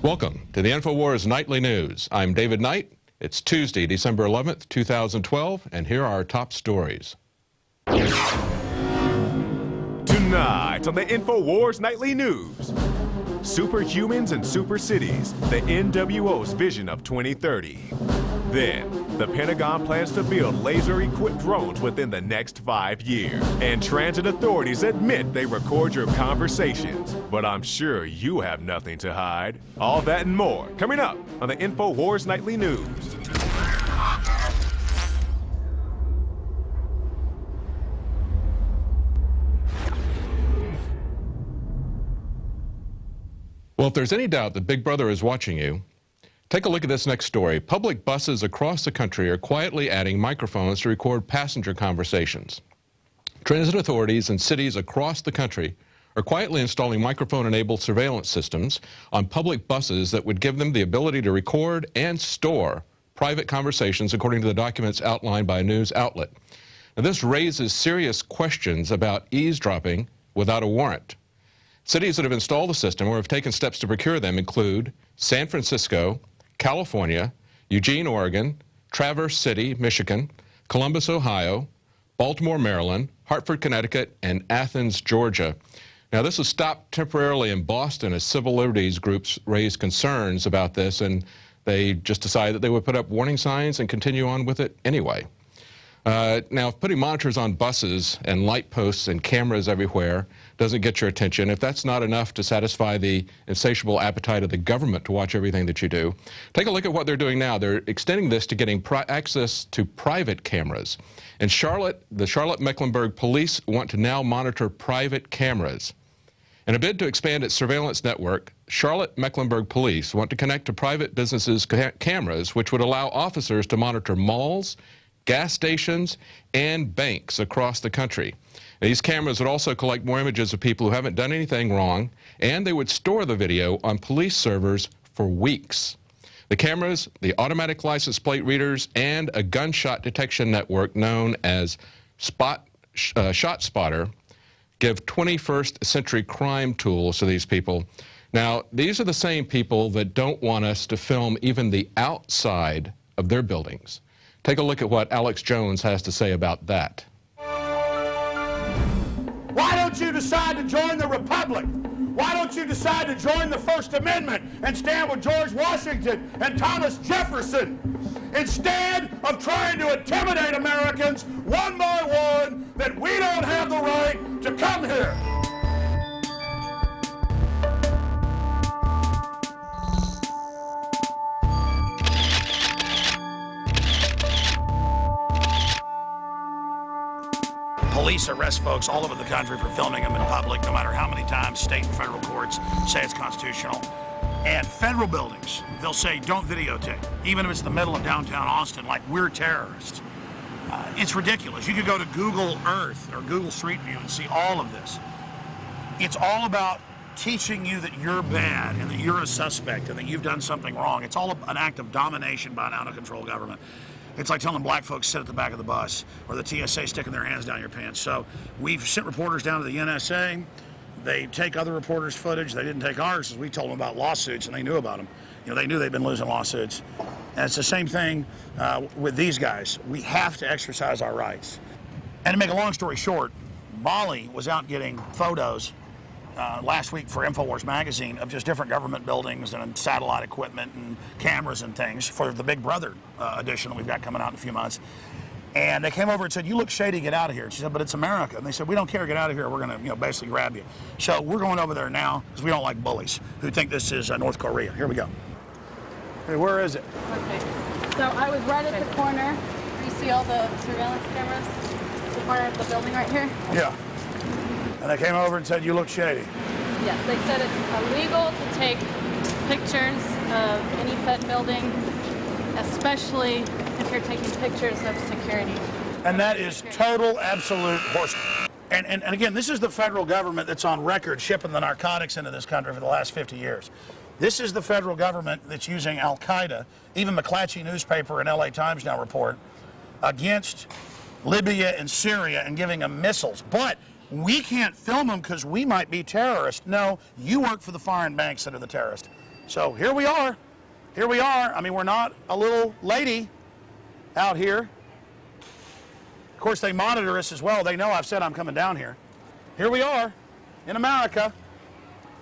Welcome to the Infowars Nightly News. I'm David Knight. It's Tuesday, December 11th, 2012, and here are our top stories. Tonight on the Infowars Nightly News, superhumans and super cities, the NWO's vision of 2030. Then, the Pentagon plans to build laser-equipped drones within the next 5 years. And transit authorities admit they record your conversations. But I'm sure you have nothing to hide. All that and more coming up on the Infowars Nightly News. Well, if there's any doubt that Big Brother is watching you, take a look at this next story. Public buses across the country are quietly adding microphones to record passenger conversations. Transit authorities in cities across the country are quietly installing microphone-enabled surveillance systems on public buses that would give them the ability to record and store private conversations, according to the documents outlined by a news outlet. Now, this raises serious questions about eavesdropping without a warrant. Cities that have installed the system or have taken steps to procure them include San Francisco, California, Eugene, Oregon, Traverse City, Michigan, Columbus, Ohio, Baltimore, Maryland, Hartford, Connecticut, and Athens, Georgia. Now, this was stopped temporarily in Boston as civil liberties groups raised concerns about this, and they just decided that they would put up warning signs and continue on with it anyway. Now, if putting monitors on buses and light posts and cameras everywhere doesn't get your attention, if that's not enough to satisfy the insatiable appetite of the government to watch everything that you do, take a look at what they're doing now. They're extending this to getting access to private cameras. In Charlotte, the Charlotte-Mecklenburg police want to now monitor private cameras. In a bid to expand its surveillance network, Charlotte-Mecklenburg police want to connect to private businesses' cameras, which would allow officers to monitor malls, gas stations, and banks across the country. These cameras would also collect more images of people who haven't done anything wrong, and they would store the video on police servers for weeks. The cameras, the automatic license plate readers, and a gunshot detection network known as ShotSpotter give 21st century crime tools to these people. Now, these are the same people that don't want us to film even the outside of their buildings. Take a look at what Alex Jones has to say about that. Why don't you decide to join the Republic? Why don't you decide to join the First Amendment and stand with George Washington and Thomas Jefferson instead of trying to intimidate Americans one by one that we don't have the right to come here? Police arrest folks all over the country for filming them in public, no matter how many times state and federal courts say it's constitutional. And federal buildings, they'll say, don't videotape, even if it's the middle of downtown Austin, like we're terrorists. It's ridiculous. You could go to Google Earth or Google Street View and see all of this. It's all about teaching you that you're bad and that you're a suspect and that you've done something wrong. It's all an act of domination by an out-of-control government. It's like telling black folks sit at the back of the bus, or the TSA sticking their hands down your pants. So we've sent reporters down to the NSA. They take other reporters' footage. They didn't take ours because we told them about lawsuits and they knew about them. You know, they knew they'd been losing lawsuits. And it's the same thing with these guys. We have to exercise our rights. And to make a long story short, Molly was out getting photos last week for Infowars magazine of just different government buildings and satellite equipment and cameras and things for the Big Brother edition that we've got coming out in a few months. And they came over and said, "You look shady, get out of here." And she said, "But it's America." And they said, "We don't care, get out of here. We're going to, basically grab you." So we're going over there now because we don't like bullies who think this is North Korea. Here we go. Hey, where is it? Okay. So I was right at the corner. You see all the surveillance cameras? The corner of the building right here? Yeah. And they came over and said, "You look shady." Yes, they said it's illegal to take pictures of any Fed building, especially if you're taking pictures of security. And that is total, absolute horse. And again, this is the federal government that's on record shipping the narcotics into this country for the last 50 years. This is the federal government that's using Al-Qaeda, even McClatchy newspaper and LA Times now report, against Libya and Syria and giving them missiles. But we can't film them because we might be terrorists. No, you work for the foreign banks that are the terrorists. So here we are. Here we are. I mean, we're not a little lady out here. Of course, they monitor us as well. They know I've said I'm coming down here. Here we are in America.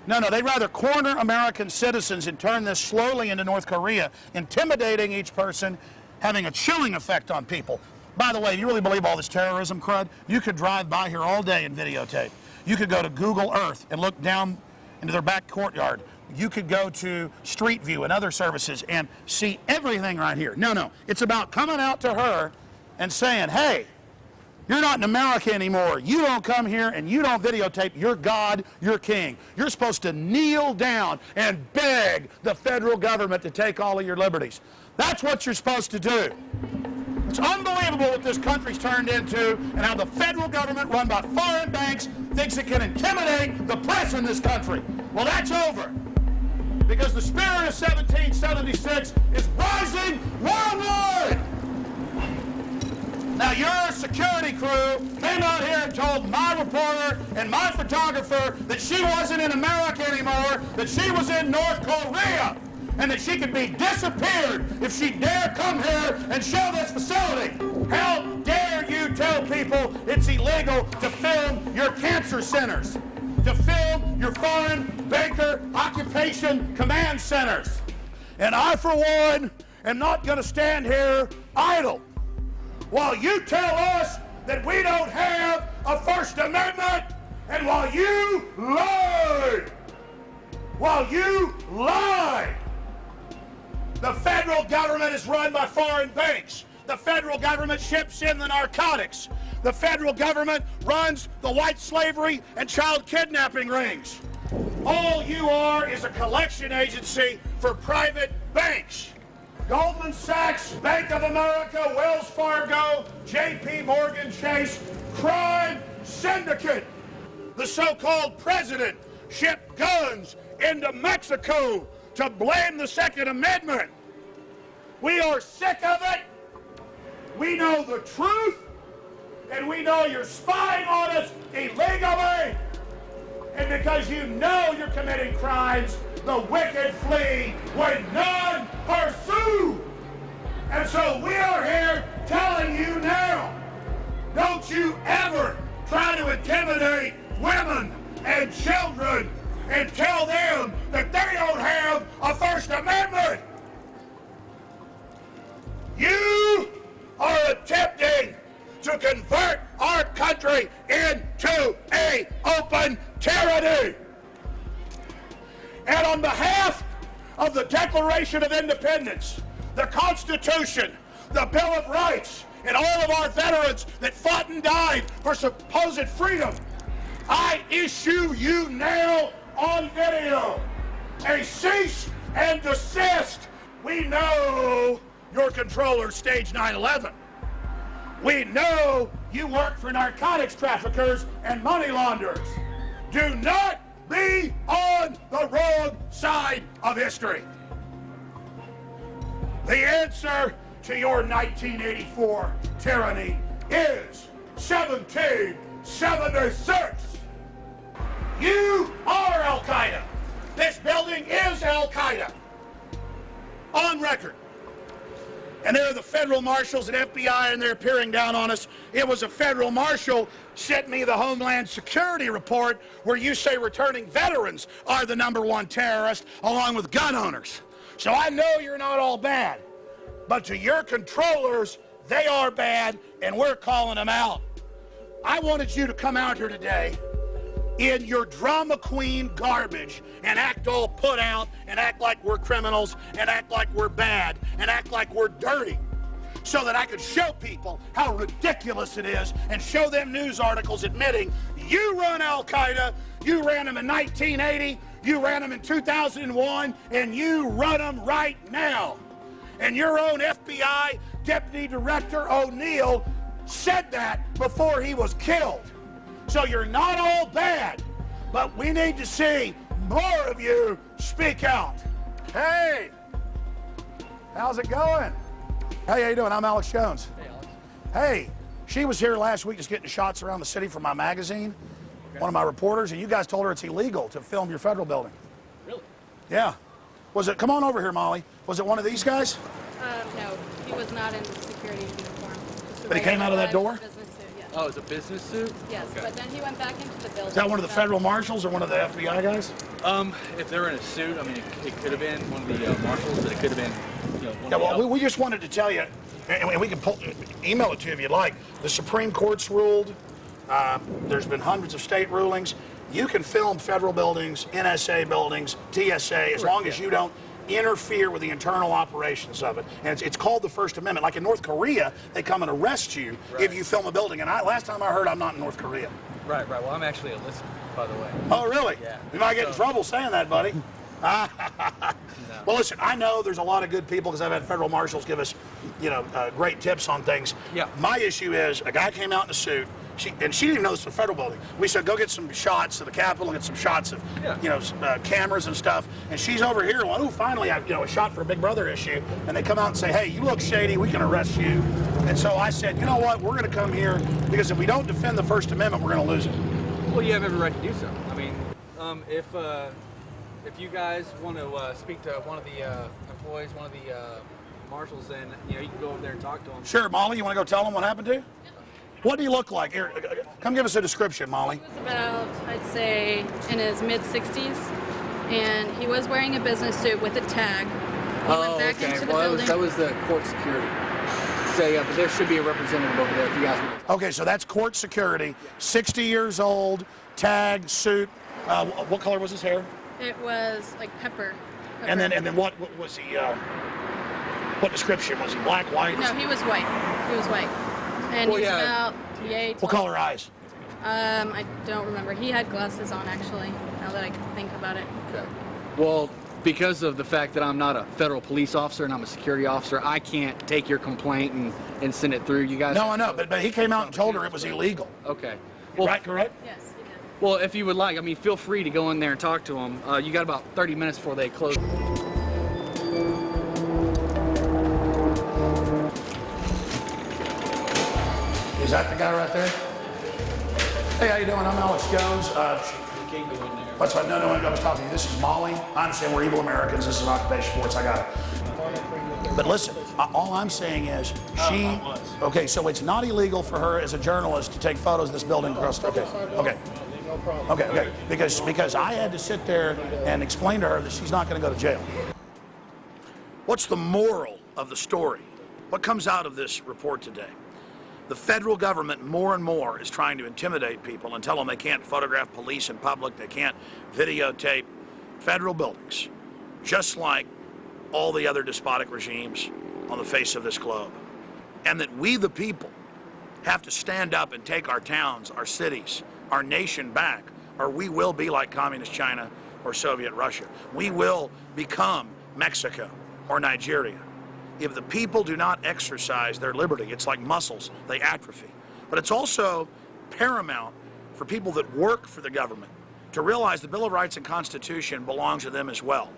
No, they'd rather corner American citizens and turn this slowly into North Korea, intimidating each person, having a chilling effect on people. By the way, do you really believe all this terrorism crud? You could drive by here all day and videotape. You could go to Google Earth and look down into their back courtyard. You could go to Street View and other services and see everything right here. No, it's about coming out to her and saying, hey, you're not in America anymore. You don't come here and you don't videotape your God, your king. You're supposed to kneel down and beg the federal government to take all of your liberties. That's what you're supposed to do. It's unbelievable what this country's turned into and how the federal government, run by foreign banks, thinks it can intimidate the press in this country. Well, that's over. Because the spirit of 1776 is rising worldwide. Now, your security crew came out here and told my reporter and my photographer that she wasn't in America anymore, that she was in North Korea, and that she could be disappeared if she dare come here and show this facility. How dare you tell people it's illegal to film your cancer centers, to film your foreign banker occupation command centers? And I, for one, am not going to stand here idle while you tell us that we don't have a First Amendment, and while you lie. The federal government is run by foreign banks. The federal government ships in the narcotics. The federal government runs the white slavery and child kidnapping rings. All you are is a collection agency for private banks. Goldman Sachs, Bank of America, Wells Fargo, J.P. Morgan Chase, crime syndicate. The so-called president shipped guns into Mexico to blame the Second Amendment. We are sick of it. We know the truth, and we know you're spying on us illegally. And because you know you're committing crimes, the wicked flee when none pursue. And so we are here telling you now, don't you ever try to intimidate women and children and tell them that they don't have a First Amendment. You are attempting to convert our country into an open tyranny. And on behalf of the Declaration of Independence, the Constitution, the Bill of Rights, and all of our veterans that fought and died for supposed freedom, I issue you now on video a cease and desist. We know your controllers staged 9/11. We know you work for narcotics traffickers and money launderers. Do not be on the wrong side of history. The answer to your 1984 tyranny is 1776. You are Al-Qaeda. This building is Al-Qaeda. On record. And there are the federal marshals and FBI, and they're peering down on us. It was a federal marshal sent me the Homeland Security report where you say returning veterans are the #1 terrorist, along with gun owners. So I know you're not all bad, but to your controllers, they are bad, and we're calling them out. I wanted you to come out here today in your drama queen garbage and act all put out and act like we're criminals and act like we're bad and act like we're dirty, so that I could show people how ridiculous it is and show them news articles admitting you run Al-Qaeda, you ran them in 1980, you ran them in 2001, and you run them right now. And your own FBI Deputy Director O'Neill said that before he was killed. So you're not all bad, but we need to see more of you speak out. Hey, how's it going? Hey, how you doing? I'm Alex Jones. Hey, Alex. Hey, she was here last week just getting shots around the city for my magazine, one of my reporters, and you guys told her it's illegal to film your federal building. Really? Yeah. Was it, come on over here, Molly. Was it one of these guys? No, he was not in security uniform. But he came out of that door? Business suit, yes. Oh, it's a business suit? Yes, Okay. but then he went back into the building. Is that one of the federal marshals or one of the FBI guys? If they're in a suit, I mean, it could have been one of the marshals, but it could have been, you know, one Yeah, of the well, we just wanted to tell you, and we can email it to you if you'd like. The Supreme Court's ruled. There's been hundreds of state rulings. You can film federal buildings, NSA buildings, TSA, as long as you don't interfere with the internal operations of it. And it's called the First Amendment. Like in North Korea, they come and arrest you if you film a building. And last time I heard, I'm not in North Korea. Right. Well, I'm actually a listener, by the way. Oh, really? Yeah. You might get in trouble saying that, buddy. Well, listen, I know there's a lot of good people because I've had federal marshals give us, great tips on things. Yeah. My issue is a guy came out in a suit. She didn't even know this was a federal building. We said, go get some shots of the Capitol, get some shots of, cameras and stuff. And she's over here, well, oh, finally, a shot for a Big Brother issue. And they come out and say, hey, you look shady, we can arrest you. And so I said, you know what, we're going to come here because if we don't defend the First Amendment, we're going to lose it. Well, you have every right to do so. I mean, if you guys want to speak to one of the employees, one of the marshals, then you can go over there and talk to them. Sure, Molly, you want to go tell them what happened to you? What do you look like? Here, come give us a description, Molly. He was about, I'd say, in his mid-60s, and he was wearing a business suit with a tag. He went back into the building. That was the court security. So, yeah, but there should be a representative over there if you guys want to. Okay, so that's court security. 60 years old, tag, suit. What color was his hair? It was like pepper. And then what was he? What description was he? Black, white? No, he was white. He was white. And Well, he's yeah. about, yay, What color eyes? I don't remember. He had glasses on, actually, now that I think about it. Okay. Well, because of the fact that I'm not a federal police officer and I'm a security officer, I can't take your complaint and send it through. You guys. No, I know, but he came out and told her it was illegal. Okay. Well, Right, correct? Yes, he did. Well, if you would like, I mean, feel free to go in there and talk to them. You got about 30 minutes before they close. Is that the guy right there? Hey, how you doing? I'm Alex Jones. What's right? No, I was talking to you. This is Molly. I understand we're evil Americans. This is occupation force. I got it. But listen, all I'm saying is she. Okay, so it's not illegal for her as a journalist to take photos of this building across. Okay. Because I had to sit there and explain to her that she's not going to go to jail. What's the moral of the story? What comes out of this report today? The federal government more and more is trying to intimidate people and tell them they can't photograph police in public, they can't videotape federal buildings, just like all the other despotic regimes on the face of this globe. And that we, the people, have to stand up and take our towns, our cities, our nation back, or we will be like communist China or Soviet Russia. We will become Mexico or Nigeria. If the people do not exercise their liberty, it's like muscles, they atrophy. But it's also paramount for people that work for the government to realize the Bill of Rights and Constitution belongs to them as well.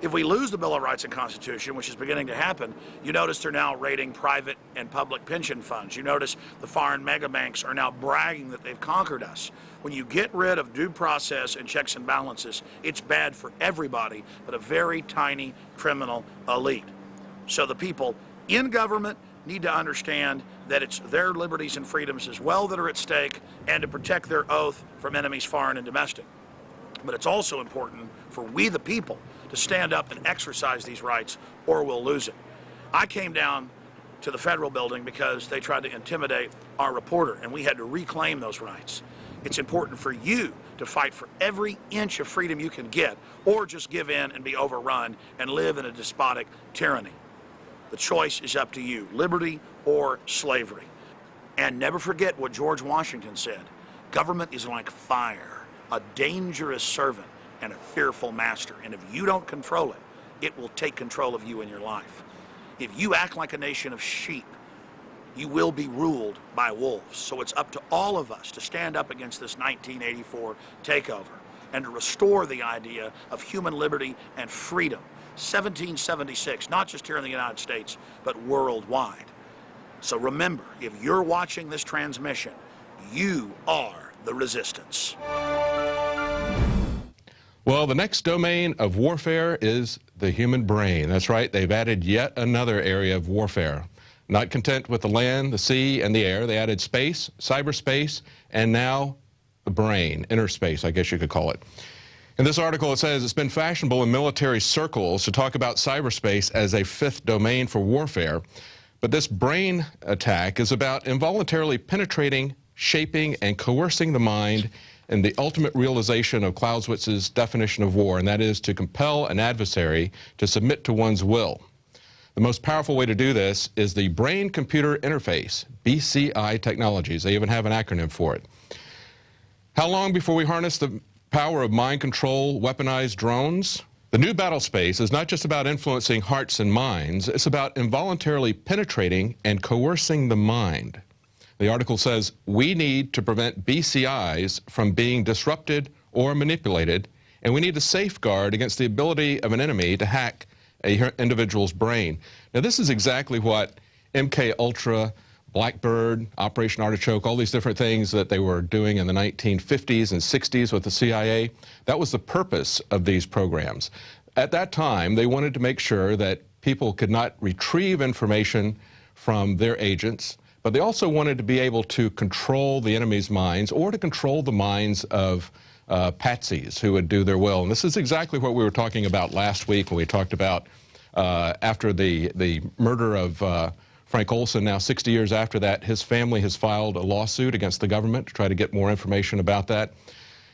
If we lose the Bill of Rights and Constitution, which is beginning to happen, you notice they're now raiding private and public pension funds. You notice the foreign mega banks are now bragging that they've conquered us. When you get rid of due process and checks and balances, it's bad for everybody, but a very tiny criminal elite. So the people in government need to understand that it's their liberties and freedoms as well that are at stake and to protect their oath from enemies foreign and domestic. But it's also important for we the people to stand up and exercise these rights or we'll lose it. I came down to the federal building because they tried to intimidate our reporter and we had to reclaim those rights. It's important for you to fight for every inch of freedom you can get or just give in and be overrun and live in a despotic tyranny. The choice is up to you, liberty or slavery. And never forget what George Washington said. Government is like fire, a dangerous servant and a fearful master. And if you don't control it, it will take control of you in your life. If you act like a nation of sheep, you will be ruled by wolves. So it's up to all of us to stand up against this 1984 takeover and to restore the idea of human liberty and freedom. 1776, not just here in the United States, but worldwide. So remember, if you're watching this transmission, you are the resistance. Well, the next domain of warfare is the human brain. That's right, they've added yet another area of warfare. Not content with the land, the sea, and the air, they added space, cyberspace, and now the brain, inner space, I guess you could call it. In this article, it says it's been fashionable in military circles to talk about cyberspace as a fifth domain for warfare. But this brain attack is about involuntarily penetrating, shaping, and coercing the mind in the ultimate realization of Clausewitz's definition of war, and that is to compel an adversary to submit to one's will. The most powerful way to do this is the brain-computer interface, BCI technologies. They even have an acronym for it. How long before we harness the power of mind control, weaponized drones? The new battle space is not just about influencing hearts and minds, it's about involuntarily penetrating and coercing the mind. The article says we need to prevent BCIs from being disrupted or manipulated, and we need to safeguard against the ability of an enemy to hack an individual's brain. Now, this is exactly what MK Ultra, Blackbird, Operation Artichoke, all these different things that they were doing in the 1950s and 60s with the CIA. That was the purpose of these programs. At that time, they wanted to make sure that people could not retrieve information from their agents, but they also wanted to be able to control the enemy's minds or to control the minds of patsies who would do their will. And this is exactly what we were talking about last week when we talked about after the murder of Frank Olson. Now 60 years after that, his family has filed a lawsuit against the government to try to get more information about that.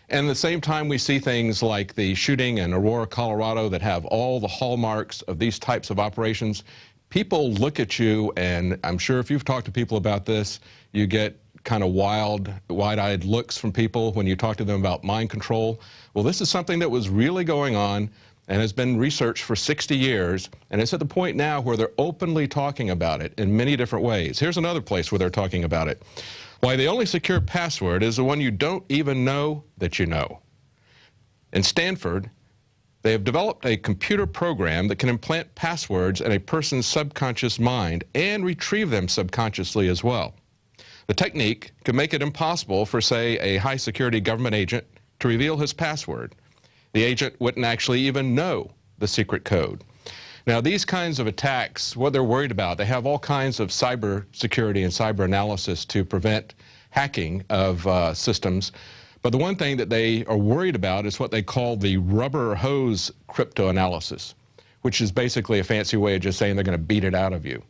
And at the same time, we see things like the shooting in Aurora, Colorado that have all the hallmarks of these types of operations. People look at you, and I'm sure if you've talked to people about this, you get kind of wild, wide-eyed looks from people when you talk to them about mind control. Well, this is something that was really going on and has been researched for 60 years, and it's at the point now where they're openly talking about it in many different ways. Here's another place where they're talking about it. Why the only secure password is the one you don't even know that you know. In Stanford, they have developed a computer program that can implant passwords in a person's subconscious mind and retrieve them subconsciously as well. The technique can make it impossible for, say, a high-security government agent to reveal his password. The agent wouldn't actually even know the secret code. Now, these kinds of attacks, what they're worried about, they have all kinds of cyber security and cyber analysis to prevent hacking of systems. But the one thing that they are worried about is what they call the rubber hose cryptoanalysis, which is basically a fancy way of just saying they're going to beat it out of you.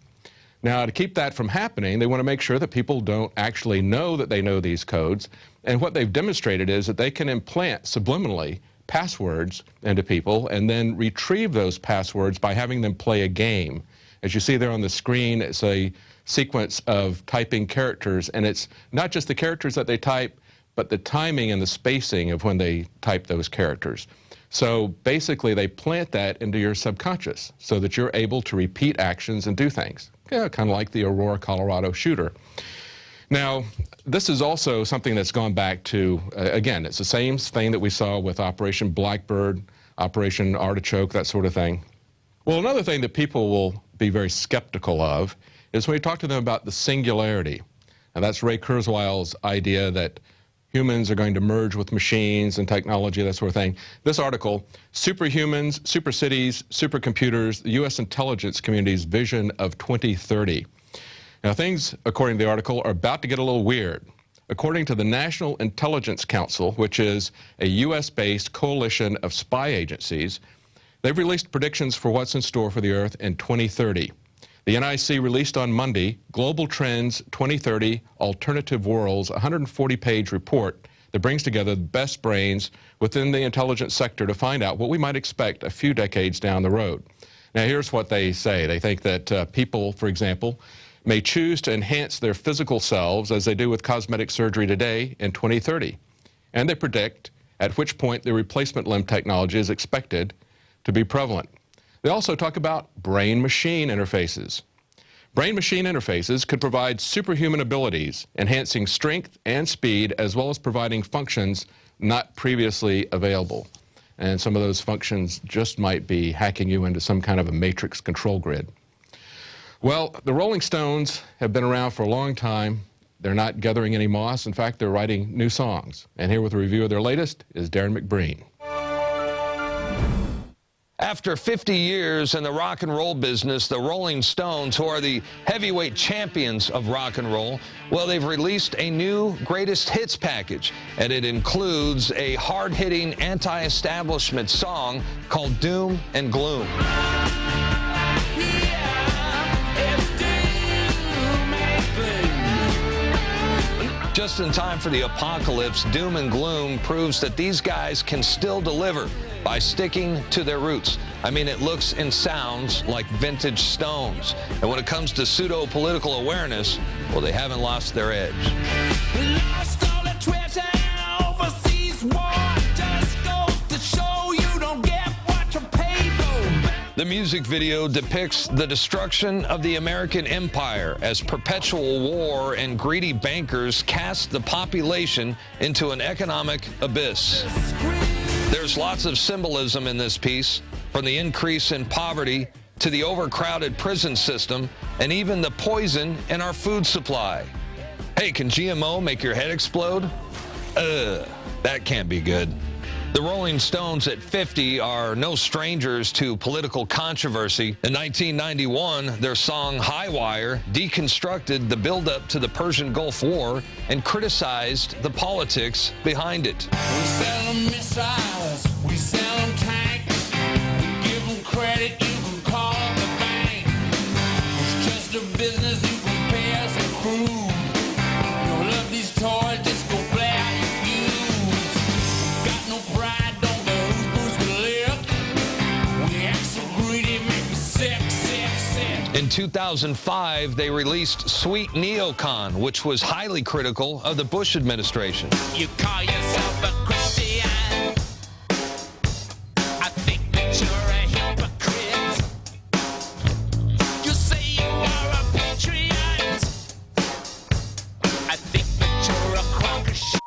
Now, to keep that from happening, they want to make sure that people don't actually know that they know these codes. And what they've demonstrated is that they can implant subliminally passwords into people and then retrieve those passwords by having them play a game. As you see there on the screen, it's a sequence of typing characters, and it's not just the characters that they type, but the timing and the spacing of when they type those characters. So basically, they plant that into your subconscious so that you're able to repeat actions and do things. Yeah, kind of like the Aurora, Colorado shooter. Now, this is also something that's gone back to, again, it's the same thing that we saw with Operation Blackbird, Operation Artichoke, that sort of thing. Well, another thing that people will be very skeptical of is when you talk to them about the singularity. And that's Ray Kurzweil's idea that humans are going to merge with machines and technology, that sort of thing. This article, Superhumans, Super Cities, Supercomputers, the U.S. intelligence community's vision of 2030. Now, things, according to the article, are about to get a little weird. According to the National Intelligence Council, which is a U.S.-based coalition of spy agencies, they've released predictions for what's in store for the Earth in 2030. The NIC released on Monday Global Trends 2030 Alternative Worlds, a 140-page report that brings together the best brains within the intelligence sector to find out what we might expect a few decades down the road. Now, here's what they say. They think that people, for example, may choose to enhance their physical selves as they do with cosmetic surgery today in 2030. And they predict at which point the replacement limb technology is expected to be prevalent. They also talk about brain-machine interfaces. Brain-machine interfaces could provide superhuman abilities, enhancing strength and speed, as well as providing functions not previously available. And some of those functions just might be hacking you into some kind of a matrix control grid. Well, the Rolling Stones have been around for a long time. They're not gathering any moss. In fact, they're writing new songs. And here with a review of their latest is Darren McBreen. After 50 years in the rock and roll business, the Rolling Stones, who are the heavyweight champions of rock and roll, well, they've released a new greatest hits package, and it includes a hard-hitting anti-establishment song called Doom and Gloom. Just in time for the apocalypse, Doom and Gloom proves that these guys can still deliver by sticking to their roots. I mean, it looks and sounds like vintage Stones. And when it comes to pseudo-political awareness, well, they haven't lost their edge. The music video depicts the destruction of the American empire as perpetual war and greedy bankers cast the population into an economic abyss. There's lots of symbolism in this piece, from the increase in poverty to the overcrowded prison system and even the poison in our food supply. Hey, can GMO make your head explode? That can't be good. The Rolling Stones at 50 are no strangers to political controversy. In 1991, their song High Wire deconstructed the buildup to the Persian Gulf War and criticized the politics behind it. We sell them missiles, we sell them tanks, we give them credit, you can call up the bank. It's just a business, you can pay us a crude. You don't love these toys, just go play out your feuds. Got no pride, don't know whose boots we lift. We act so greedy, make me sick, sick, sick. In 2005, they released Sweet Neocon, which was highly critical of the Bush administration. You call yourself a Christian, I think that you're a hypocrite. You say you are a patriot, I think that you're a crock of shit.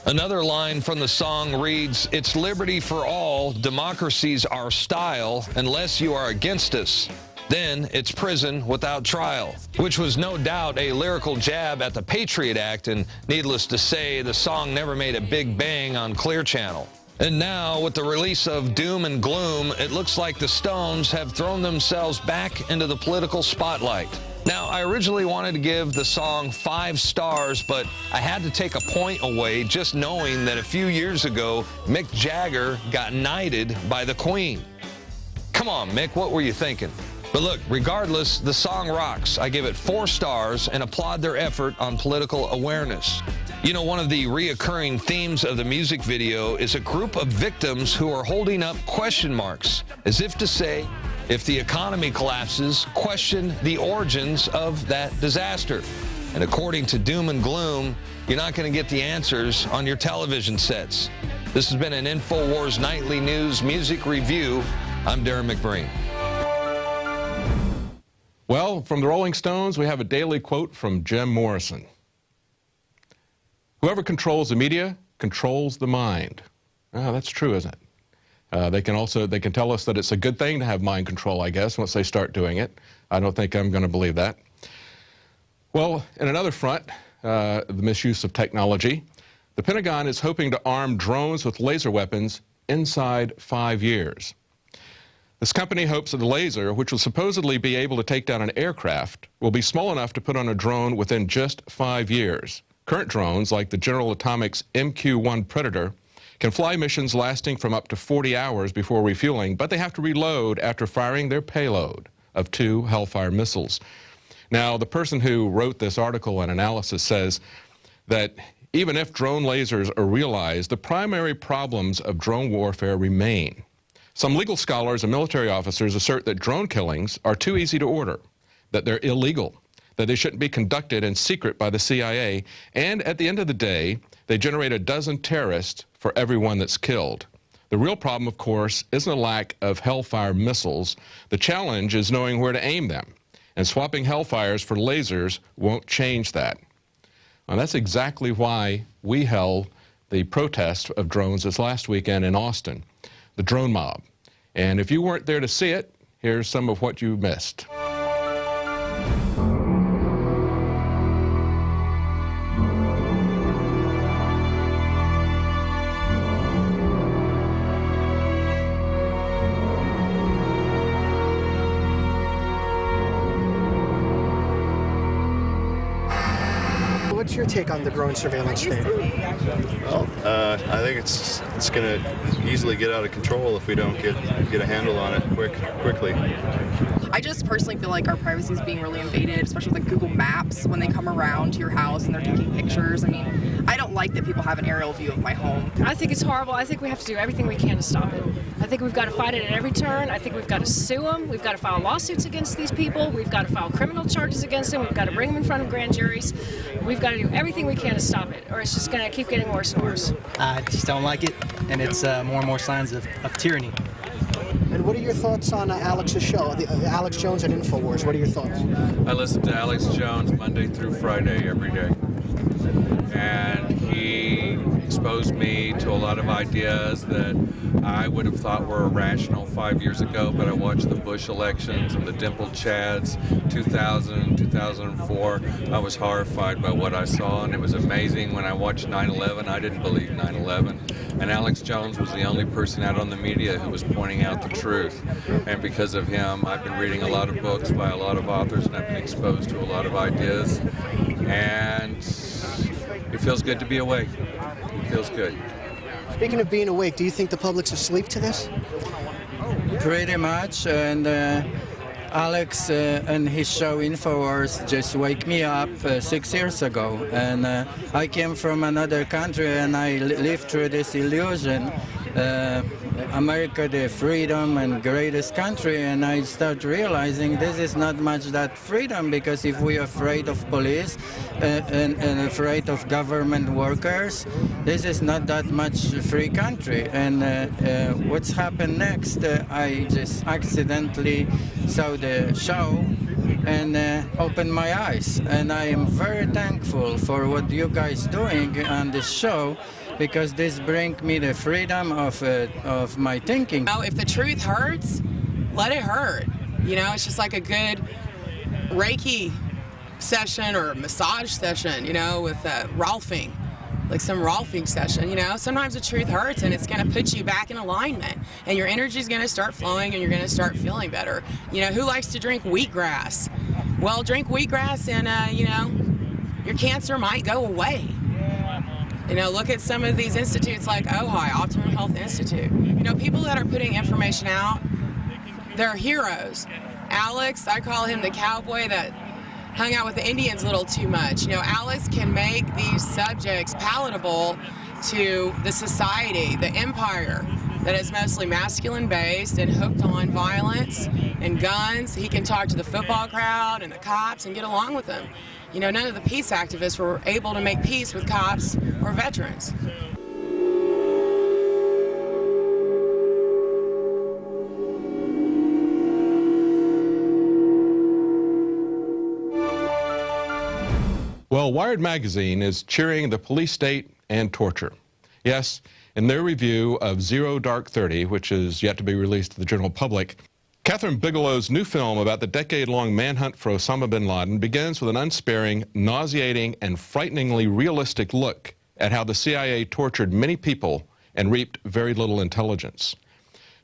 Another line from the song reads, "It's liberty for all, democracy's our style, unless you are against us. Then it's prison without trial," which was no doubt a lyrical jab at the Patriot Act, and needless to say, the song never made a big bang on Clear Channel. And now, with the release of Doom and Gloom, it looks like the Stones have thrown themselves back into the political spotlight. Now, I originally wanted to give the song 5 stars, but I had to take a point away just knowing that a few years ago, Mick Jagger got knighted by the Queen. Come on, Mick, what were you thinking? But look, regardless, the song rocks. I give it 4 stars and applaud their effort on political awareness. You know, one of the reoccurring themes of the music video is a group of victims who are holding up question marks, as if to say, if the economy collapses, question the origins of that disaster. And according to Doom and Gloom, you're not going to get the answers on your television sets. This has been an Infowars Nightly News Music Review. I'm Darren McBreen. Well, from the Rolling Stones, we have a daily quote from Jim Morrison. Whoever controls the media controls the mind. Oh, that's true, isn't it? They can tell us that it's a good thing to have mind control, I guess, once they start doing it. I don't think I'm going to believe that. Well, in another front, the misuse of technology, the Pentagon is hoping to arm drones with laser weapons inside 5 years. This company hopes that the laser, which will supposedly be able to take down an aircraft, will be small enough to put on a drone within just 5 years. Current drones, like the General Atomics MQ-1 Predator, can fly missions lasting from up to 40 hours before refueling, but they have to reload after firing their payload of 2 Hellfire missiles. Now, the person who wrote this article and analysis says that even if drone lasers are realized, the primary problems of drone warfare remain. Some legal scholars and military officers assert that drone killings are too easy to order, that they're illegal, that they shouldn't be conducted in secret by the CIA, and at the end of the day, they generate a dozen terrorists for every one that's killed. The real problem, of course, isn't a lack of Hellfire missiles. The challenge is knowing where to aim them, and swapping Hellfires for lasers won't change that. And that's exactly why we held the protest of drones this last weekend in Austin, the drone mob. And if you weren't there to see it, here's some of what you missed. What's your take on the growing surveillance state? Well, I think it's going to easily get out of control if we don't get a handle on it quickly. I just personally feel like our privacy is being really invaded, especially with like Google Maps when they come around to your house and they're taking pictures. I mean, I don't like that people have an aerial view of my home. I think it's horrible. I think we have to do everything we can to stop it. I think we've got to fight it at every turn. I think we've got to sue them. We've got to file lawsuits against these people. We've got to file criminal charges against them. We've got to bring them in front of grand juries. We've got to do everything we can to stop it, or it's just going to keep getting worse and worse. I just don't like it, and it's more and more signs of tyranny. And what are your thoughts on Alex's show, Alex Jones and Infowars? What are your thoughts? I listen to Alex Jones Monday through Friday every day. And he exposed me to a lot of ideas that I would have thought were irrational 5 years ago, but I watched the Bush elections and the dimpled Chads, 2000 and 2004. I was horrified by what I saw, and it was amazing. When I watched 9/11, I didn't believe 9/11. And Alex Jones was the only person out on the media who was pointing out the truth. And because of him, I've been reading a lot of books by a lot of authors, and I've been exposed to a lot of ideas. And it feels good to be awake. It feels good. Speaking of being awake, do you think the public's asleep to this? Pretty much, and Alex and his show Infowars just wake me up 6 years ago, and I came from another country and I lived through this illusion. America, the freedom and greatest country, and I start realizing this is not much that freedom, because if we're afraid of police and afraid of government workers, this is not that much free country. And what's happened next, I just accidentally saw the show and opened my eyes, and I am very thankful for what you guys doing on this show, because this brings me the freedom of my thinking. You know, if the truth hurts, let it hurt. You know, it's just like a good Reiki session or massage session, you know, with Rolfing, like some Rolfing session, you know. Sometimes the truth hurts, and it's going to put you back in alignment, and your energy is going to start flowing, and you're going to start feeling better. You know, who likes to drink wheatgrass? Well, drink wheatgrass, and, you know, your cancer might go away. You know, look at some of these institutes like OHI, Optimum Health Institute. You know, people that are putting information out, they're heroes. Alex, I call him the cowboy that hung out with the Indians a little too much. You know, Alex can make these subjects palatable to the society, the empire that is mostly masculine-based and hooked on violence and guns. He can talk to the football crowd and the cops and get along with them. You know, none of the peace activists were able to make peace with cops or veterans. Well, Wired magazine is cheering the police state and torture. Yes, in their review of Zero Dark 30, which is yet to be released to the general public, Catherine Bigelow's new film about the decade-long manhunt for Osama bin Laden begins with an unsparing, nauseating, and frighteningly realistic look at how the CIA tortured many people and reaped very little intelligence.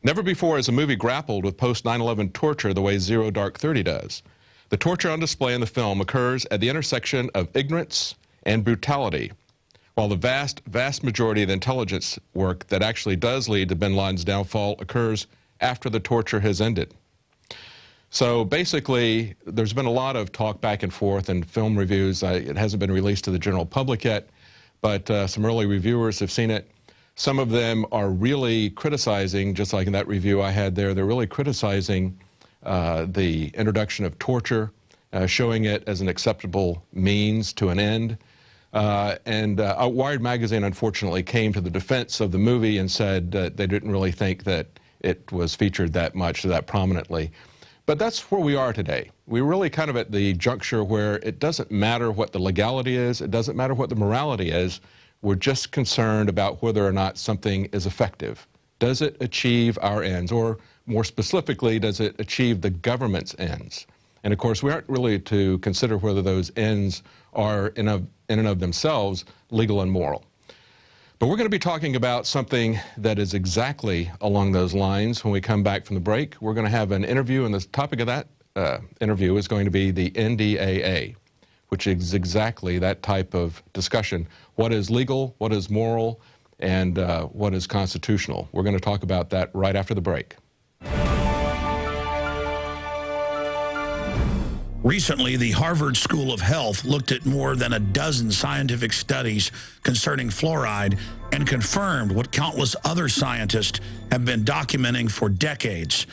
Never before has a movie grappled with post-9/11 torture the way Zero Dark 30 does. The torture on display in the film occurs at the intersection of ignorance and brutality, while the vast majority of the intelligence work that actually does lead to bin Laden's downfall occurs after the torture has ended. So basically, there's been a lot of talk back and forth and film reviews. It hasn't been released to the general public yet, but some early reviewers have seen it. Some of them are really criticizing, just like in that review I had there, they're really criticizing the introduction of torture, showing it as an acceptable means to an end. Wired magazine, unfortunately, came to the defense of the movie and said that they didn't really think that it was featured that much, that prominently. But that's where we are today. We're really kind of at the juncture where it doesn't matter what the legality is, it doesn't matter what the morality is, we're just concerned about whether or not something is effective. Does it achieve our ends, or more specifically, does it achieve the government's ends? And of course, we aren't really to consider whether those ends are in and of themselves legal and moral. But we're going to be talking about something that is exactly along those lines when we come back from the break. We're going to have an interview, and the topic of that interview is going to be the NDAA, which is exactly that type of discussion. What is legal, what is moral, and what is constitutional? We're going to talk about that right after the break. Recently, the Harvard School of Health looked at more than a dozen scientific studies concerning fluoride and confirmed what countless other scientists have been documenting for decades.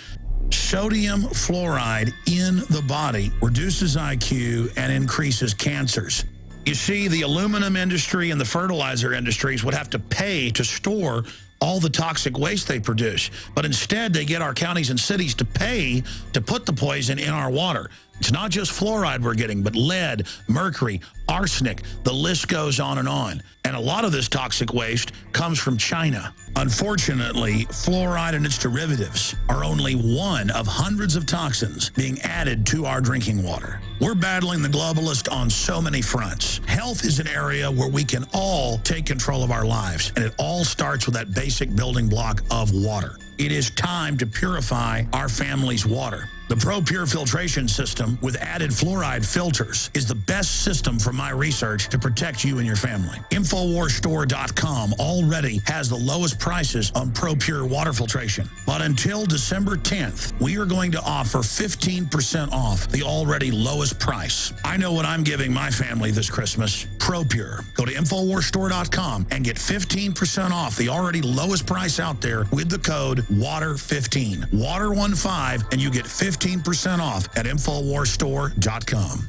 Sodium fluoride in the body reduces IQ and increases cancers. You see, the aluminum industry and the fertilizer industries would have to pay to store all the toxic waste they produce, but instead they get our counties and cities to pay to put the poison in our water. It's not just fluoride we're getting, but lead, mercury, arsenic, the list goes on. And a lot of this toxic waste comes from China. Unfortunately, fluoride and its derivatives are only one of hundreds of toxins being added to our drinking water. We're battling the globalist on so many fronts. Health is an area where we can all take control of our lives, and it all starts with that basic building block of water. It is time to purify our family's water. The ProPure filtration system with added fluoride filters is the best system from my research to protect you and your family. Infowarsstore.com already has the lowest prices on ProPure water filtration. But until December 10th, we are going to offer 15% off the already lowest price. I know what I'm giving my family this Christmas. ProPure. Go to Infowarsstore.com and get 15% off the already lowest price out there with the code WATER15. WATER15, and you get 15% off at Infowarsstore.com.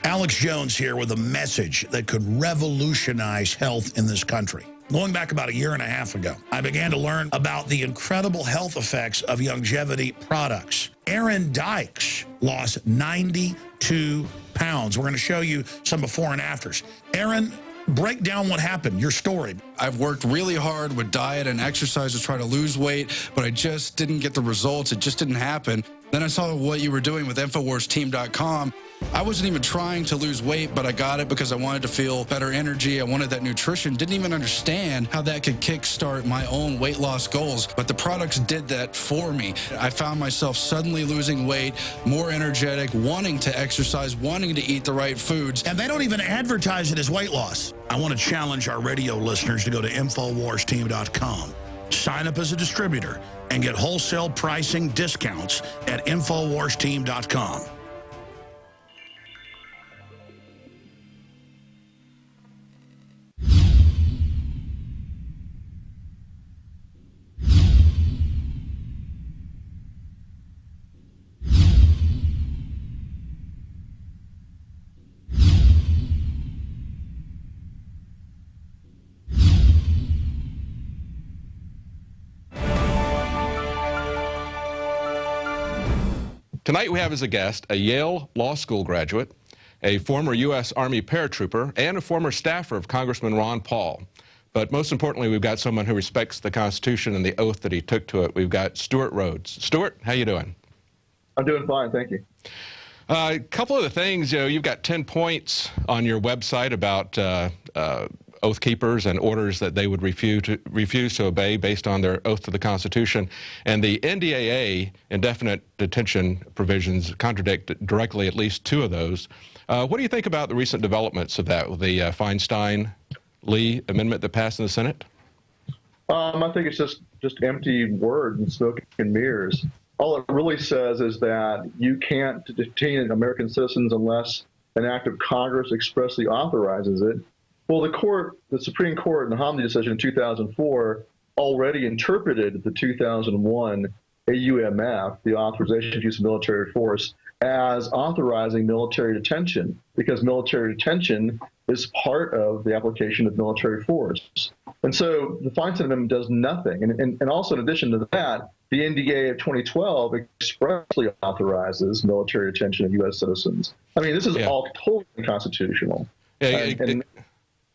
Alex Jones here with a message that could revolutionize health in this country. Going back about a year and a half ago, I began to learn about the incredible health effects of longevity products. Aaron Dykes lost 92 pounds. We're going to show you some before and afters. Aaron, break down what happened, your story. I've worked really hard with diet and exercise to try to lose weight, but I just didn't get the results. It just didn't happen. Then I saw what you were doing with InfoWarsTeam.com. I wasn't even trying to lose weight, but I got it because I wanted to feel better energy. I wanted that nutrition. Didn't even understand how that could kickstart my own weight loss goals, but the products did that for me. I found myself suddenly losing weight, more energetic, wanting to exercise, wanting to eat the right foods. And they don't even advertise it as weight loss. I want to challenge our radio listeners to go to InfoWarsTeam.com. Sign up as a distributor and get wholesale pricing discounts at InfoWarsTeam.com. Tonight we have as a guest a Yale Law School graduate, a former U.S. Army paratrooper, and a former staffer of Congressman Ron Paul. But most importantly, we've got someone who respects the Constitution and the oath that he took to it. We've got Stewart Rhodes. Stewart, how you doing? I'm doing fine, thank you. A couple of the things, you've got 10 points on your website about oath keepers and orders that they would refuse to obey based on their oath to the Constitution. And the NDAA indefinite detention provisions contradict directly at least two of those. What do you think about the recent developments of that, the Feinstein-Lee amendment that passed in the Senate? I think it's just empty words and smoke and mirrors. All it really says is that you can't detain American citizens unless an act of Congress expressly authorizes it. Well, the Supreme Court in the Hominy decision in 2004 already interpreted the 2001 AUMF, the authorization to use military force, as authorizing military detention, because military detention is part of the application of military force. And so the Feinstein Amendment does nothing. And also, in addition to that, the NDA of 2012 expressly authorizes military detention of U.S. citizens. I mean, this is all totally unconstitutional.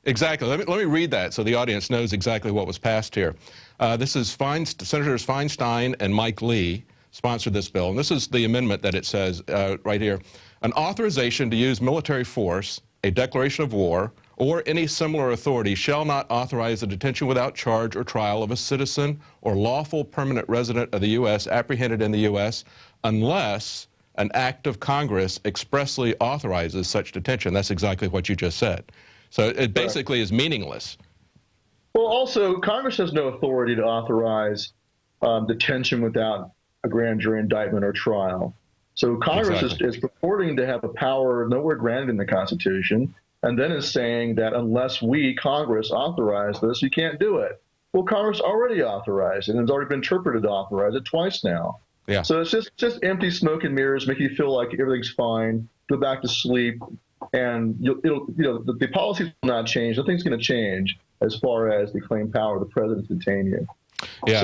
Exactly. Let me read that so the audience knows exactly what was passed here. This is Senators Feinstein and Mike Lee sponsored this bill. And this is the amendment that it says right here. An authorization to use military force, a declaration of war, or any similar authority shall not authorize the detention without charge or trial of a citizen or lawful permanent resident of the U.S. apprehended in the U.S. unless an act of Congress expressly authorizes such detention. That's exactly what you just said. So it basically is meaningless. Well, also, Congress has no authority to authorize detention without a grand jury indictment or trial. So Congress is purporting to have a power nowhere granted in the Constitution, and then is saying that unless we, Congress, authorize this, you can't do it. Well, Congress already authorized it, and it's already been interpreted to authorize it twice now. Yeah. So it's just empty smoke and mirrors, make you feel like everything's fine, go back to sleep, and the policies will not change. Nothing's going to change as far as the claimed power of the president to detain you. Yeah.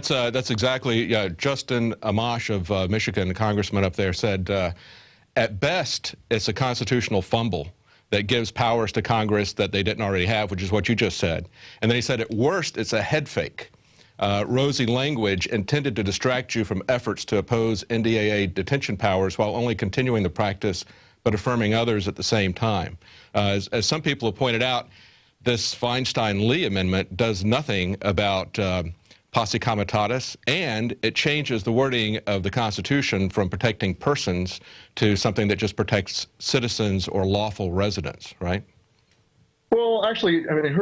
So, that's exactly, Justin Amash of Michigan, the congressman up there, said, at best, it's a constitutional fumble that gives powers to Congress that they didn't already have, which is what you just said. And then he said, at worst, it's a head fake. Rosy language intended to distract you from efforts to oppose NDAA detention powers while only continuing the practice but affirming others at the same time. As some people have pointed out, this Feinstein-Lee amendment does nothing about posse comitatus, and it changes the wording of the Constitution from protecting persons to something that just protects citizens or lawful residents, right? Well, actually, I mean,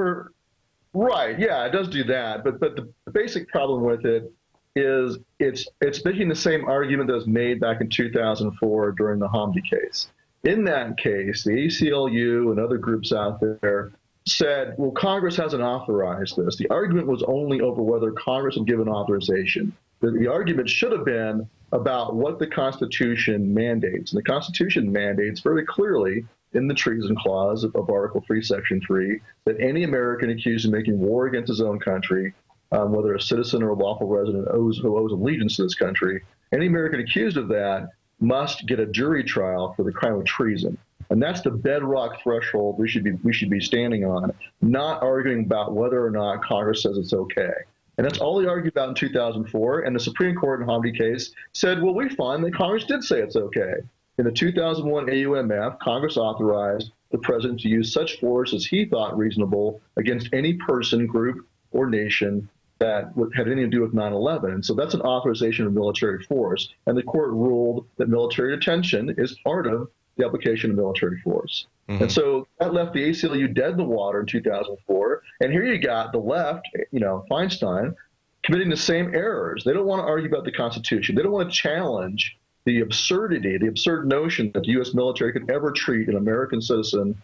right, yeah, it does do that, but the basic problem with it is it's making the same argument that was made back in 2004 during the Hamdi case. In that case, the ACLU and other groups out there said, well, Congress hasn't authorized this. The argument was only over whether Congress had given authorization. The argument should have been about what the Constitution mandates. And the Constitution mandates very clearly in the Treason Clause of Article 3, Section 3, that any American accused of making war against his own country, whether a citizen or a lawful resident who owes allegiance to this country, any American accused of that must get a jury trial for the crime of treason. And that's the bedrock threshold we should be standing on, not arguing about whether or not Congress says it's okay. And that's all they argued about in 2004. And the Supreme Court in the Hamdi case said, well, we find that Congress did say it's okay. In the 2001 AUMF, Congress authorized the president to use such force as he thought reasonable against any person, group, or nation that had anything to do with 9/11. And so that's an authorization of military force. And the court ruled that military detention is part of the application of military force. Mm-hmm. And so that left the ACLU dead in the water in 2004. And here you got the left, Feinstein, committing the same errors. They don't want to argue about the Constitution. They don't want to challenge the absurdity, the absurd notion that the U.S. military could ever treat an American citizen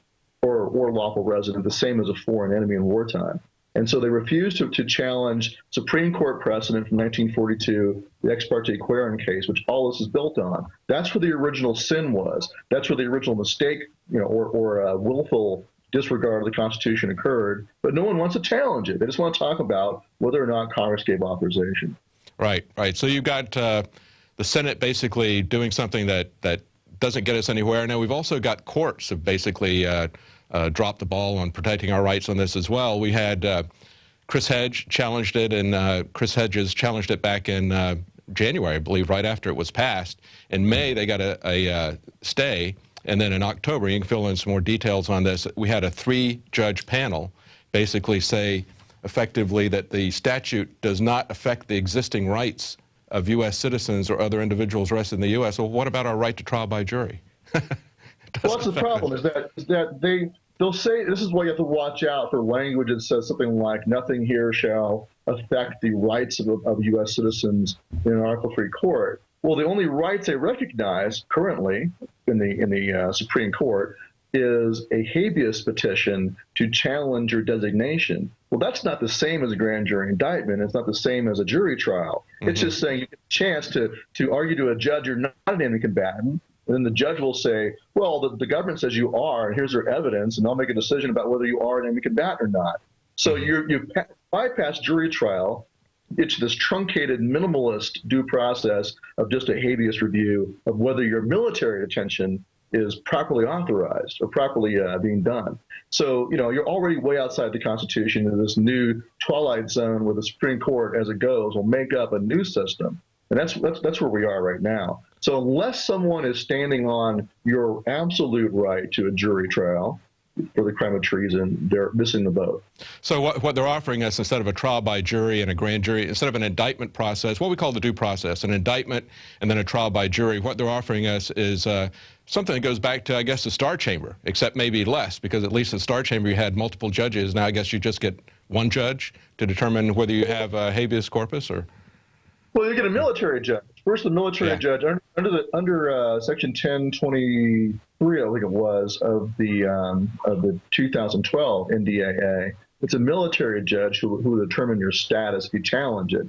or lawful resident the same as a foreign enemy in wartime. And so they refused to challenge Supreme Court precedent from 1942, the Ex parte Quirin case, which all this is built on. That's where the original sin was. That's where the original mistake, or willful disregard of the Constitution occurred. But no one wants to challenge it. They just want to talk about whether or not Congress gave authorization. Right. So you've got the Senate basically doing something that doesn't get us anywhere. Now, we've also got courts have basically dropped the ball on protecting our rights on this as well. We had Chris Hedges challenged it, and Chris Hedges challenged it back in January, I believe, right after it was passed. In May, they got a stay, and then in October, you can fill in some more details on this. We had a 3-judge panel basically say effectively that the statute does not affect the existing rights of U.S. citizens or other individuals arrested in the U.S. Well, what about our right to trial by jury? Well, that's the problem, is that they'll say, this is why you have to watch out for language that says something like, nothing here shall affect the rights of U.S. citizens in an Article 3 court. Well, the only rights they recognize currently in the Supreme Court is a habeas petition to challenge your designation. Well, that's not the same as a grand jury indictment. It's not the same as a jury trial. Mm-hmm. It's just saying you get a chance to argue to a judge you're not an enemy combatant, and then the judge will say, well, the government says you are, and here's their evidence, and I'll make a decision about whether you are an enemy combatant or not. So you bypass jury trial. It's this truncated, minimalist due process of just a habeas review of whether your military detention is properly authorized or properly being done. So, you're already way outside the Constitution into this new twilight zone where the Supreme Court, as it goes, will make up a new system. And that's where we are right now. So unless someone is standing on your absolute right to a jury trial, for the crime of treason, they're missing the boat. So what they're offering us, instead of a trial by jury and a grand jury, instead of an indictment process, what we call the due process, an indictment and then a trial by jury, what they're offering us is something that goes back to, I guess, the Star Chamber, except maybe less, because at least in the Star Chamber you had multiple judges. Now I guess you just get one judge to determine whether you have habeas corpus, or? Well, you get a military judge. First, the military judge under Section 1023, I think it was, of the 2012 NDAA. It's a military judge who will determine your status if you challenge it.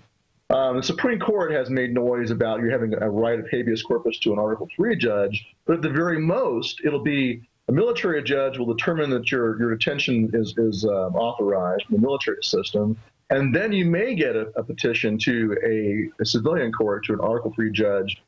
The Supreme Court has made noise about you having a right of habeas corpus to an Article III judge, but at the very most, it'll be a military judge will determine that your detention is authorized in the military system, and then you may get a petition to a civilian court, to an Article III judge,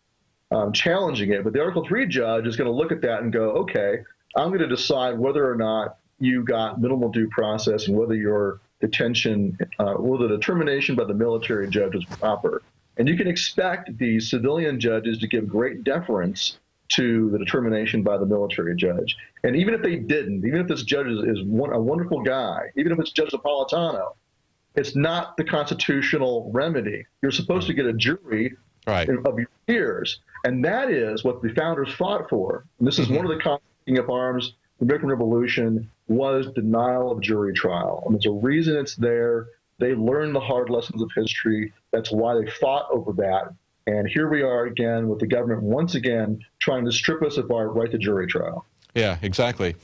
challenging it. But the Article III judge is going to look at that and go, okay, I'm going to decide whether or not you got minimal due process and whether your detention, whether the determination by the military judge is proper. And you can expect the civilian judges to give great deference to the determination by the military judge. And even if they didn't, even if this judge is a wonderful guy, even if it's Judge Napolitano, it's not the constitutional remedy. You're supposed to get a jury of your peers. And that is what the founders fought for. And this is one of the constituting of arms. The American Revolution was denial of jury trial. And there's a reason it's there. They learned the hard lessons of history. That's why they fought over that. And here we are again with the government once again trying to strip us of our right to jury trial. Yeah, exactly.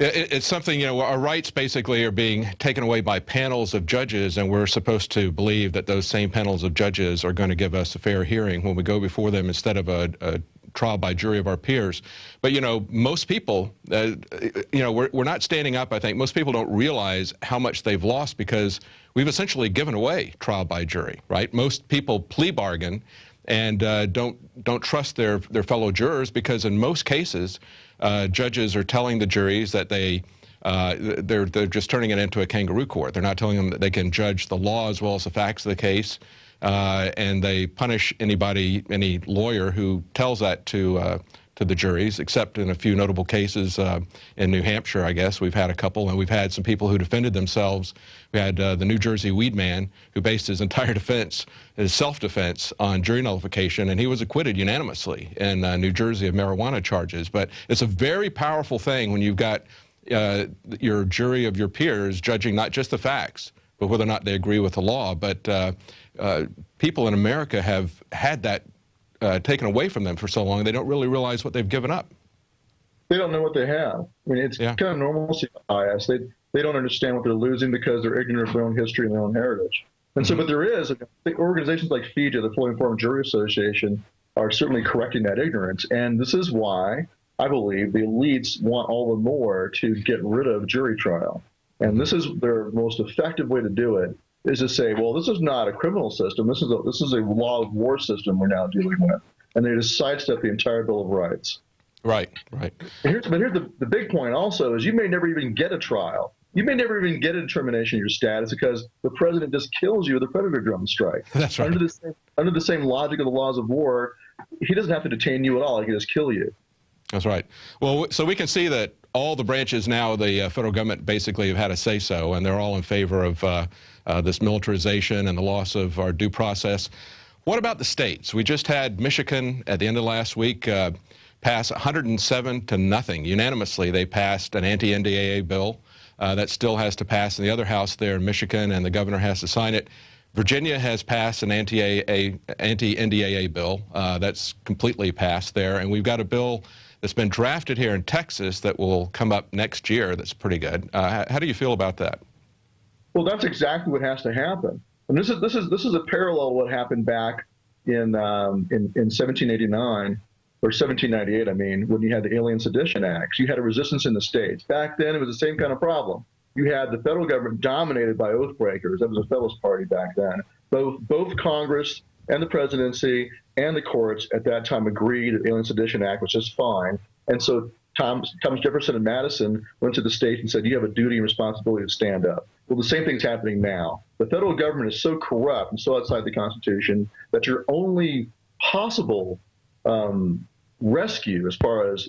It's something, you know, our rights basically are being taken away by panels of judges, and we're supposed to believe that those same panels of judges are going to give us a fair hearing when we go before them instead of a trial by jury of our peers. But, you know, most people, you know, we're not standing up, I think. Most people don't realize how much they've lost because we've essentially given away trial by jury, right? Most people plea bargain and don't trust their fellow jurors because in most cases, judges are telling the juries that they're just turning it into a kangaroo court. They're not telling them that they can judge the law as well as the facts of the case, and they punish any lawyer who tells that to the juries, except in a few notable cases in New Hampshire, I guess. We've had a couple, and we've had some people who defended themselves. We had the New Jersey weed man who based his entire defense, his self-defense, on jury nullification, and he was acquitted unanimously in New Jersey of marijuana charges. But it's a very powerful thing when you've got your jury of your peers judging not just the facts, but whether or not they agree with the law. But people in America have had that taken away from them for so long, they don't really realize what they've given up. They don't know what they have. I mean, it's kind of normalcy bias. They don't understand what they're losing because they're ignorant of their own history and their own heritage. And so, but there is, I think organizations like FIJA, the Fully Informed Jury Association, are certainly correcting that ignorance. And this is why I believe the elites want all the more to get rid of jury trial. And this is their most effective way to do it, is to say, well, this is not a criminal system. This is a law of war system we're now dealing with. And they just sidestep the entire Bill of Rights. Right. But here's the big point also is you may never even get a trial. You may never even get a determination of your status because the president just kills you with a predator drone strike. That's right. Under the same logic of the laws of war, he doesn't have to detain you at all. He can just kill you. That's right. Well, so we can see that all the branches now, the federal government basically have had a say-so, and they're all in favor of this militarization and the loss of our due process. What about the states? We just had Michigan at the end of last week pass 107-0 unanimously. They passed an anti-NDAA bill that still has to pass in the other house there in Michigan, and the governor has to sign it. Virginia has passed an anti-NDAA bill that's completely passed there, and we've got a bill that's been drafted here in Texas that will come up next year that's pretty good. How do you feel about that? Well, that's exactly what has to happen. And this is a parallel to what happened back in 1789 or 1798. I mean, when you had the Alien Sedition Acts, you had a resistance in the states. Back then, it was the same kind of problem. You had the federal government dominated by oath breakers. That was a Federalist Party back then. Both Congress and the presidency and the courts at that time agreed that the Alien Sedition Act was just fine. And so Thomas Jefferson and Madison went to the states and said, you have a duty and responsibility to stand up. Well, the same thing's happening now. The federal government is so corrupt and so outside the Constitution that your only possible rescue as far as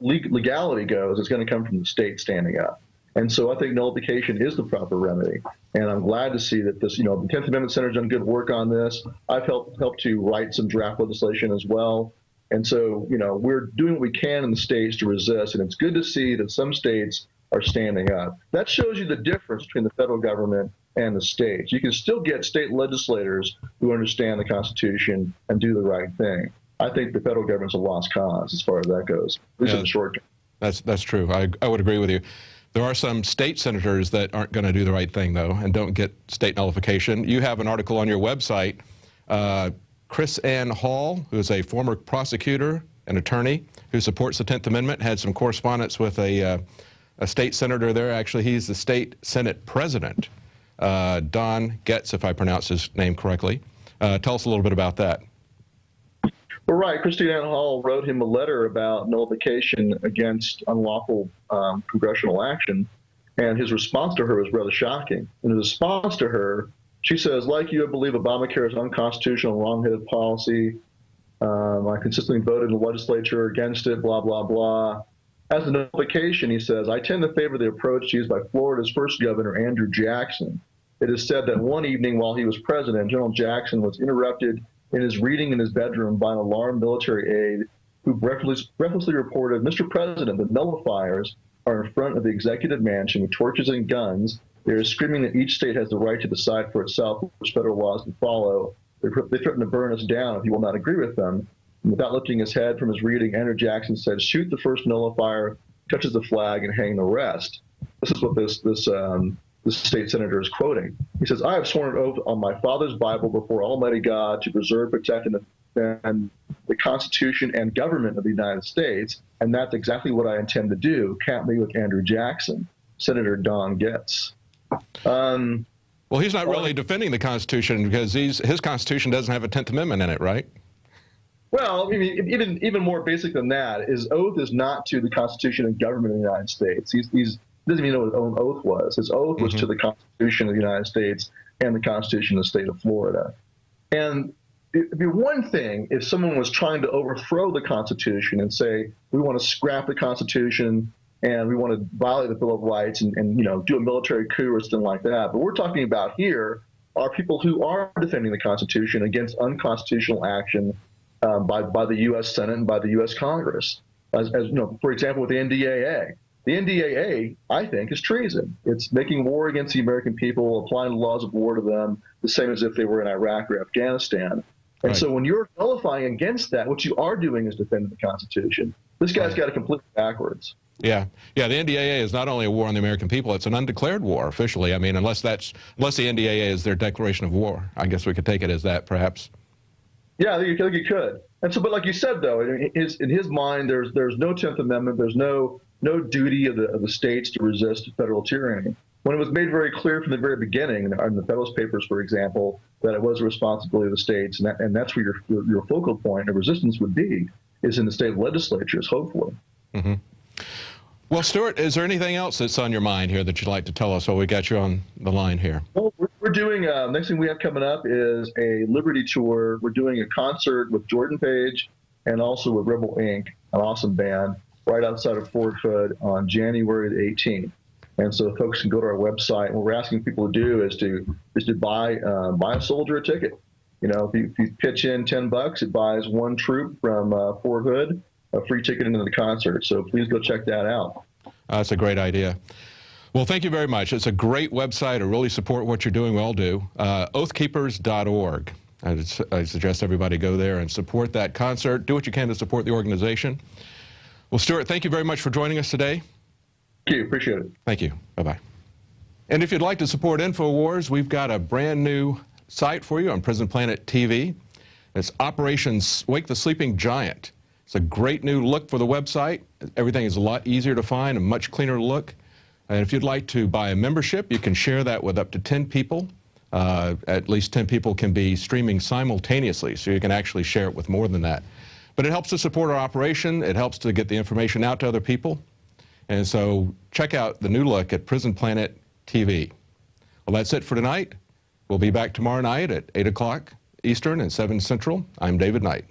legality goes, it's going to come from the state standing up. And so I think nullification is the proper remedy. And I'm glad to see that this, the 10th Amendment Center's done good work on this. I've helped to write some draft legislation as well. And so, we're doing what we can in the states to resist. And it's good to see that some states are standing up. That shows you the difference between the federal government and the states. You can still get state legislators who understand the Constitution and do the right thing. I think the federal government's a lost cause as far as that goes, at least in the short term. That's true. I would agree with you. There are some state senators that aren't going to do the right thing, though, and don't get state nullification. You have an article on your website. Chris Ann Hall, who is a former prosecutor and attorney who supports the 10th Amendment, had some correspondence with a state senator there. Actually, he's the state Senate president, Don Getz, if I pronounce his name correctly. Tell us a little bit about that. Well, right. Christine Ann Hall wrote him a letter about nullification against unlawful congressional action, and his response to her was rather shocking. In his response to her, she says, like you, I believe Obamacare is unconstitutional, wrong-headed policy. I consistently voted in the legislature against it, blah, blah, blah. As a nullification, he says, I tend to favor the approach used by Florida's first governor, Andrew Jackson. It is said that one evening while he was president, General Jackson was interrupted in his reading in his bedroom by an alarmed military aide who breathlessly reported, Mr. President, the nullifiers are in front of the executive mansion with torches and guns. They are screaming that each state has the right to decide for itself which federal laws to follow. They threaten to burn us down if you will not agree with them. And without lifting his head from his reading, Andrew Jackson said, shoot the first nullifier, touches the flag, and hang the rest. This is what this state senator is quoting. He says, I have sworn an oath on my father's Bible before Almighty God to preserve, protect, and defend the Constitution and government of the United States, and that's exactly what I intend to do. Can't be with Andrew Jackson, Senator Don Getz. Well, he's not really defending the Constitution because his Constitution doesn't have a 10th Amendment in it, right? Well, I mean, even more basic than that, his oath is not to the Constitution and government of the United States. He doesn't even know what his own oath was. His oath was to the Constitution of the United States and the Constitution of the state of Florida. And it'd be one thing if someone was trying to overthrow the Constitution and say, we want to scrap the Constitution and we want to violate the Bill of Rights and do a military coup or something like that. But what we're talking about here are people who are defending the Constitution against unconstitutional action by the U.S. Senate and by the U.S. Congress. As for example, with the NDAA. The NDAA, I think, is treason. It's making war against the American people, applying the laws of war to them, the same as if they were in Iraq or Afghanistan. And so when you're nullifying against that, what you are doing is defending the Constitution. This guy's got it completely backwards. Yeah. The NDAA is not only a war on the American people, it's an undeclared war officially. I mean, unless the NDAA is their declaration of war. I guess we could take it as that, perhaps. Yeah, I think you could. And so, but like you said, though, in his mind, there's no 10th Amendment. There's no duty of the states to resist federal tyranny. When it was made very clear from the very beginning, in the Federalist Papers, for example, that it was a responsibility of the states, and that's where your focal point of resistance would be, is in the state legislatures, hopefully. Mm-hmm. Well, Stewart, is there anything else that's on your mind here that you'd like to tell us while we got you on the line here? Well, we're doing, next thing we have coming up is a Liberty Tour. We're doing a concert with Jordan Page and also with Rebel Inc., an awesome band, right outside of Fort Hood on January the 18th. And so folks can go to our website. And what we're asking people to do is to buy a soldier a ticket. If you pitch in $10, it buys one troop from Fort Hood a free ticket into the concert. So please go check that out. That's a great idea. Well, thank you very much. It's a great website. I really support what you're doing. We all do. Oathkeepers.org. I suggest everybody go there and support that concert. Do what you can to support the organization. Well, Stewart, thank you very much for joining us today. Thank you. Appreciate it. Thank you. Bye-bye. And if you'd like to support Infowars, we've got a brand new site for you on Prison Planet TV. It's Operation Wake the Sleeping Giant. It's a great new look for the website. Everything is a lot easier to find, a much cleaner look. And if you'd like to buy a membership, you can share that with up to 10 people. At least 10 people can be streaming simultaneously, so you can actually share it with more than that. But it helps to support our operation. It helps to get the information out to other people. And so check out the new look at Prison Planet TV. Well, that's it for tonight. We'll be back tomorrow night at 8 o'clock Eastern and 7 Central. I'm David Knight.